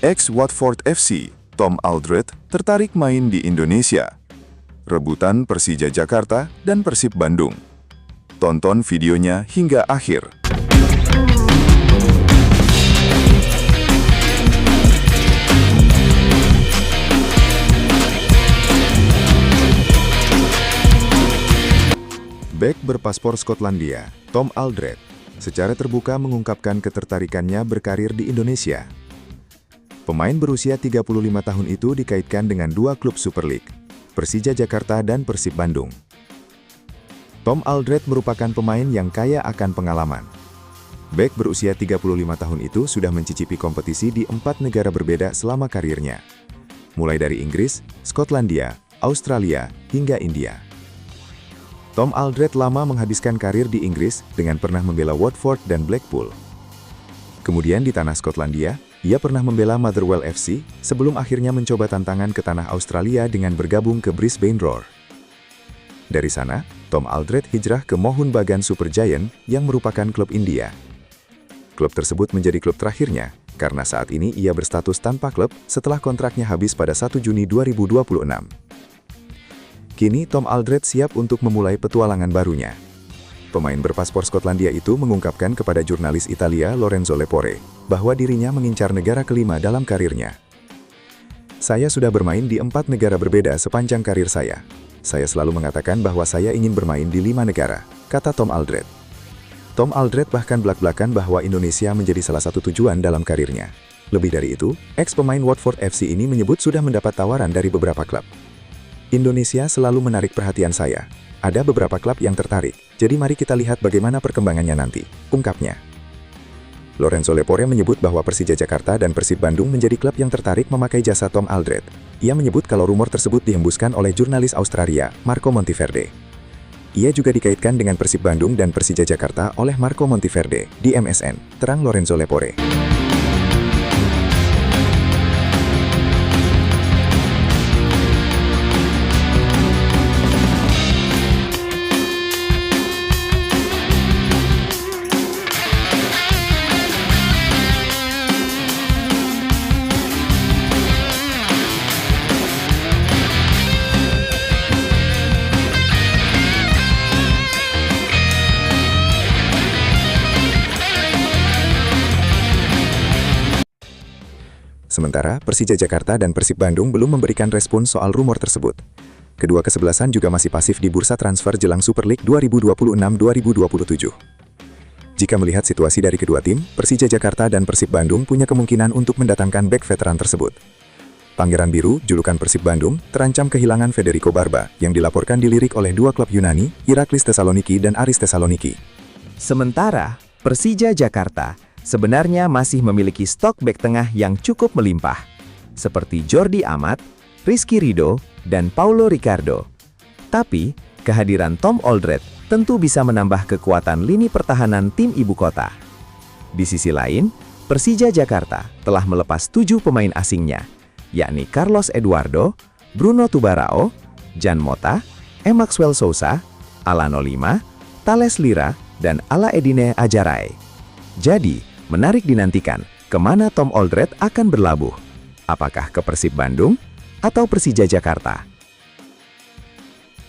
Ex-Watford FC, Tom Aldred, tertarik main di Indonesia. Rebutan Persija Jakarta dan Persib Bandung. Tonton videonya hingga akhir. Bek berpaspor Skotlandia, Tom Aldred, secara terbuka mengungkapkan ketertarikannya berkarir di Indonesia. Pemain berusia 35 tahun itu dikaitkan dengan dua klub Super League, Persija Jakarta dan Persib Bandung. Tom Aldred merupakan pemain yang kaya akan pengalaman. Bek berusia 35 tahun itu sudah mencicipi kompetisi di 4 negara berbeda selama karirnya, mulai dari Inggris, Skotlandia, Australia, hingga India. Tom Aldred lama menghabiskan karir di Inggris dengan pernah membela Watford dan Blackpool. Kemudian di tanah Skotlandia, ia pernah membela Motherwell FC sebelum akhirnya mencoba tantangan ke tanah Australia dengan bergabung ke Brisbane Roar. Dari sana, Tom Aldred hijrah ke Mohun Bagan Supergiant yang merupakan klub India. Klub tersebut menjadi klub terakhirnya, karena saat ini ia berstatus tanpa klub setelah kontraknya habis pada 1 Juni 2026. Kini Tom Aldred siap untuk memulai petualangan barunya. Pemain berpaspor Skotlandia itu mengungkapkan kepada jurnalis Italia Lorenzo Lepore bahwa dirinya mengincar negara kelima dalam karirnya. Saya sudah bermain di 4 negara berbeda sepanjang karir saya. Saya selalu mengatakan bahwa saya ingin bermain di 5 negara, kata Tom Aldred. Tom Aldred bahkan belak-belakan bahwa Indonesia menjadi salah satu tujuan dalam karirnya. Lebih dari itu, ex-pemain Watford FC ini menyebut sudah mendapat tawaran dari beberapa klub. Indonesia selalu menarik perhatian saya. Ada beberapa klub yang tertarik, jadi mari kita lihat bagaimana perkembangannya nanti, ungkapnya. Lorenzo Lepore menyebut bahwa Persija Jakarta dan Persib Bandung menjadi klub yang tertarik memakai jasa Tom Aldred. Ia menyebut kalau rumor tersebut dihembuskan oleh jurnalis Australia, Marco Monteverde. Ia juga dikaitkan dengan Persib Bandung dan Persija Jakarta oleh Marco Monteverde di MSN, terang Lorenzo Lepore. Sementara, Persija Jakarta dan Persib Bandung belum memberikan respon soal rumor tersebut. Kedua kesebelasan juga masih pasif di bursa transfer jelang Super League 2026-2027. Jika melihat situasi dari kedua tim, Persija Jakarta dan Persib Bandung punya kemungkinan untuk mendatangkan bek veteran tersebut. Pangeran Biru, julukan Persib Bandung, terancam kehilangan Federico Barba, yang dilaporkan dilirik oleh dua klub Yunani, Iraklis Thessaloniki dan Aris Thessaloniki. Sementara, Persija Jakarta sebenarnya masih memiliki stok bek tengah yang cukup melimpah, seperti Jordi Amat, Rizky Ridho, dan Paulo Ricardo. Tapi, kehadiran Tom Aldred tentu bisa menambah kekuatan lini pertahanan tim ibu kota. Di sisi lain, Persija Jakarta telah melepas 7 pemain asingnya, yakni Carlos Eduardo, Bruno Tubarao, Jan Mota, Maxwell Sousa, Alano Lima, Thales Lira, dan Ala Edine Ajaray. Jadi, menarik dinantikan kemana Tom Aldred akan berlabuh. Apakah ke Persib Bandung atau Persija Jakarta?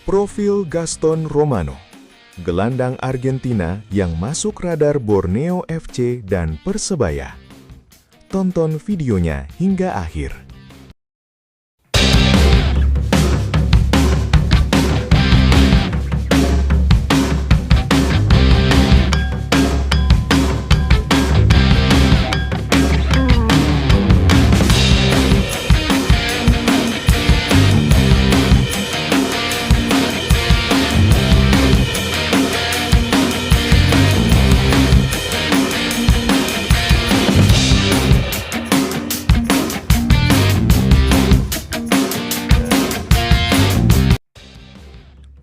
Profil Gaston Romano, gelandang Argentina yang masuk radar Borneo FC dan Persebaya. Tonton videonya hingga akhir.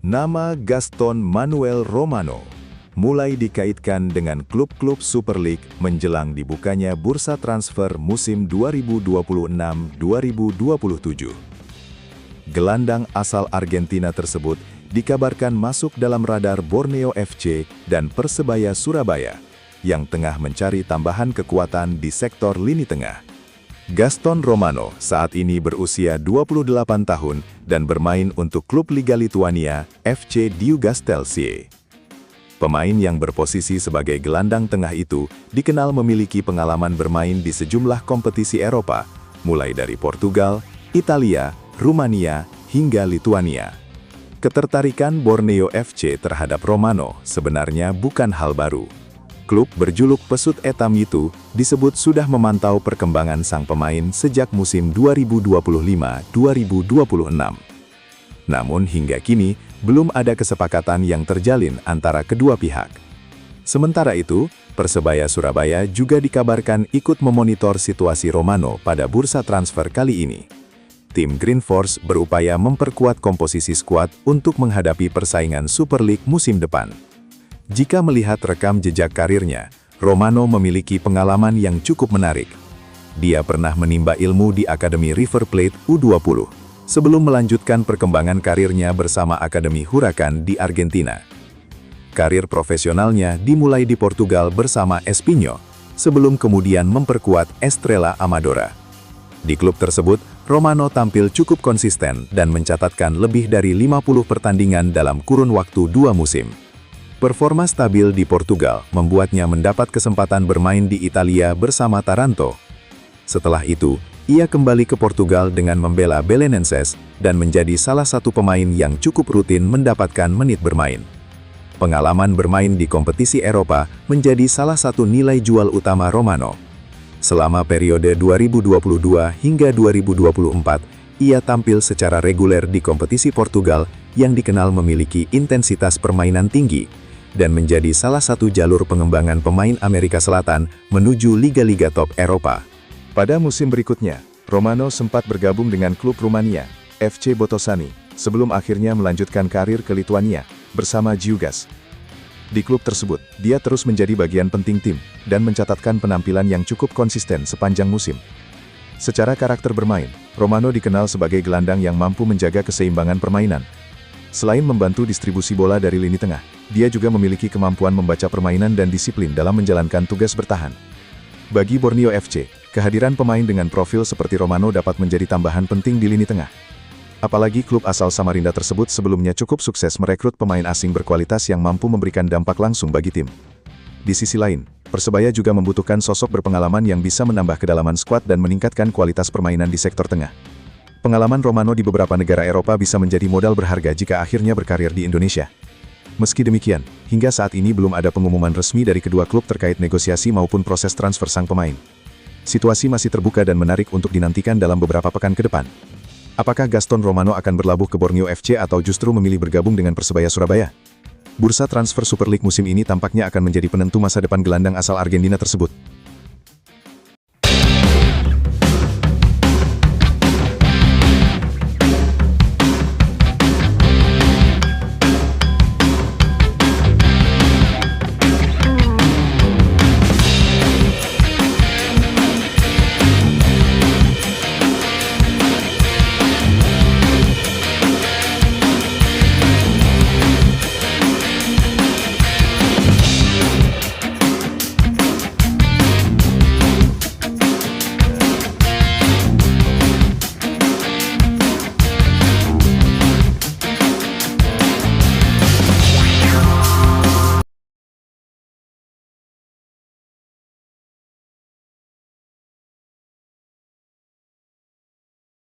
Nama Gaston Manuel Romano mulai dikaitkan dengan klub-klub Super League menjelang dibukanya bursa transfer musim 2026-2027. Gelandang asal Argentina tersebut dikabarkan masuk dalam radar Borneo FC dan Persebaya Surabaya, yang tengah mencari tambahan kekuatan di sektor lini tengah. Gaston Romano saat ini berusia 28 tahun dan bermain untuk klub Liga Lituania, FC Džiugas. Pemain yang berposisi sebagai gelandang tengah itu dikenal memiliki pengalaman bermain di sejumlah kompetisi Eropa, mulai dari Portugal, Italia, Rumania, hingga Lituania. Ketertarikan Borneo FC terhadap Romano sebenarnya bukan hal baru. Klub berjuluk Pesut Etam itu disebut sudah memantau perkembangan sang pemain sejak musim 2025-2026. Namun hingga kini, belum ada kesepakatan yang terjalin antara kedua pihak. Sementara itu, Persebaya Surabaya juga dikabarkan ikut memonitor situasi Romano pada bursa transfer kali ini. Tim Green Force berupaya memperkuat komposisi skuad untuk menghadapi persaingan Super League musim depan. Jika melihat rekam jejak karirnya, Romano memiliki pengalaman yang cukup menarik. Dia pernah menimba ilmu di Akademi River Plate U20, sebelum melanjutkan perkembangan karirnya bersama Akademi Huracan di Argentina. Karir profesionalnya dimulai di Portugal bersama Espinho, sebelum kemudian memperkuat Estrela Amadora. Di klub tersebut, Romano tampil cukup konsisten dan mencatatkan lebih dari 50 pertandingan dalam kurun waktu 2 musim. Performa stabil di Portugal membuatnya mendapat kesempatan bermain di Italia bersama Taranto. Setelah itu, ia kembali ke Portugal dengan membela Belenenses dan menjadi salah satu pemain yang cukup rutin mendapatkan menit bermain. Pengalaman bermain di kompetisi Eropa menjadi salah satu nilai jual utama Romano. Selama periode 2022 hingga 2024, ia tampil secara reguler di kompetisi Portugal yang dikenal memiliki intensitas permainan tinggi dan menjadi salah satu jalur pengembangan pemain Amerika Selatan menuju liga-liga top Eropa. Pada musim berikutnya, Romano sempat bergabung dengan klub Rumania, FC Botoșani, sebelum akhirnya melanjutkan karir ke Lituania bersama Džiugas. Di klub tersebut, dia terus menjadi bagian penting tim dan mencatatkan penampilan yang cukup konsisten sepanjang musim. Secara karakter bermain, Romano dikenal sebagai gelandang yang mampu menjaga keseimbangan permainan. Selain membantu distribusi bola dari lini tengah, dia juga memiliki kemampuan membaca permainan dan disiplin dalam menjalankan tugas bertahan. Bagi Borneo FC, kehadiran pemain dengan profil seperti Romano dapat menjadi tambahan penting di lini tengah. Apalagi klub asal Samarinda tersebut sebelumnya cukup sukses merekrut pemain asing berkualitas yang mampu memberikan dampak langsung bagi tim. Di sisi lain, Persebaya juga membutuhkan sosok berpengalaman yang bisa menambah kedalaman skuad dan meningkatkan kualitas permainan di sektor tengah. Pengalaman Romano di beberapa negara Eropa bisa menjadi modal berharga jika akhirnya berkarir di Indonesia. Meski demikian, hingga saat ini belum ada pengumuman resmi dari kedua klub terkait negosiasi maupun proses transfer sang pemain. Situasi masih terbuka dan menarik untuk dinantikan dalam beberapa pekan ke depan. Apakah Gaston Romano akan berlabuh ke Borneo FC atau justru memilih bergabung dengan Persebaya Surabaya? Bursa transfer Super League musim ini tampaknya akan menjadi penentu masa depan gelandang asal Argentina tersebut.